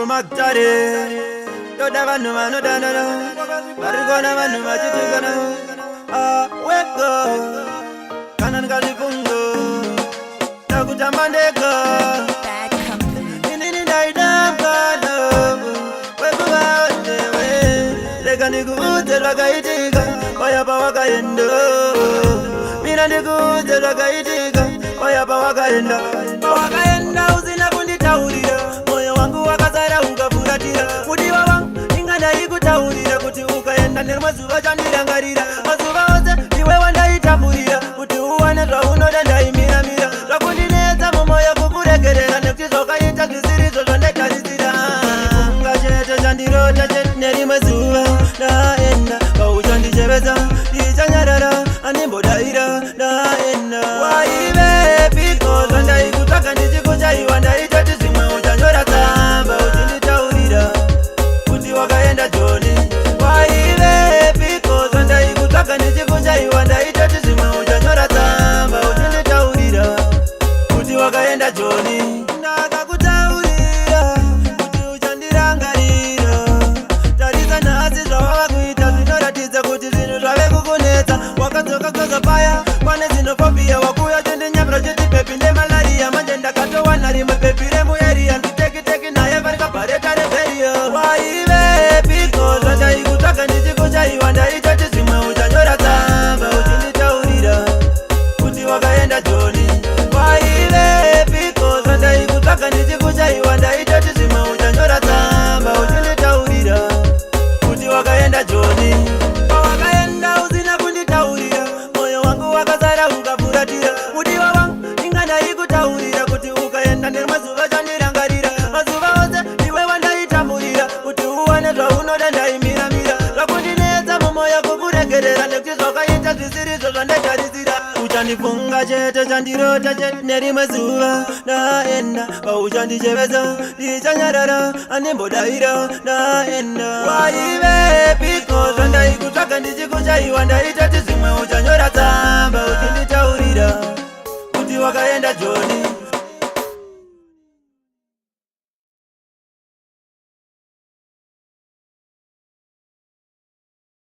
magtare yoda vanhu vanodanana varikona vanhu vachitikana weko kana ndikalifungo takutamba ndega inini ndaidambalo wekuvaonewe rega ndikuudze zvakaitika wayapa wakaenda mina ndikuudze zvakaitika wayapa wakaenda usina kunditaurira moyo wangu wakazara ukafuratira mudiwa wangu ingandaikutaurira kuti ukaenda nermazuva chandirangarira mazuva ose iwe wandaitamburira kuti uwane zvaunoda ndaimiramira zvakundinetsa mumoyo kukuregerera nekuti zvakaita zvisirizo zvandatarisira kunga chete chandirota chete nerimwe zuva ndaenda pauchandichevesa ndichanyarara animbodaira ndaenda waivepiko zvandaikutsvaka ndichikuchaiwa ndaitoti zvimwe uchanyora tsamba uchinditaurira kuti wakaenda joni waivepiko zvandaikutsvaka ndichikuchaiwa ndaitoti zvimwe uchanyora tsamba uchinditaurira kuti wakaenda joni ndakakutaurira kuti uchandirangarira tarisa nhasi zvawava kuita zvinoratidza kuti zvinhu zvave kukunetsa wakadzoka koza paya kwane zinofobia wakuya chendinyambira cheti pepi nemalariya manje ndakatowana rimwe pepi remueriya nditekiteki naye varikabhareta reberiya waivepiko zvandaikutsvaka ndichikuchaiwa ndaitoti zvimwe uchanyora tsamba uchinditaurira kuti wakaenda joni waivepiko zvandaikutsvaka ndichikuchaiwa ndaitoti zvimwe uchanyora tsamba uchinditaurira kuti wakaenda joni pawakaenda usina kunditaurira moyo wangu wakazara ukafuratira mudiwa wangu ingandaikutaurira kuti ukaenda nermazuva chandirangarira mazuva ose iwe wandaitamburira kuti uwane zvaunoda ndaimiramira zvakundinetsa mumoyo kukuregerera nekuti zvakaita zvisirizo zvandatarisira uchandifunga chete chandirota chete nerimwe zuva ndaenda pauchandichevesa ndichanyarara animbodaira ndaenda waivepiko zvandaikutsvaka ndichikuchaiwa ndaitoti zvimwe uchanyora tsamba uchinditaurira kuti wakaenda joni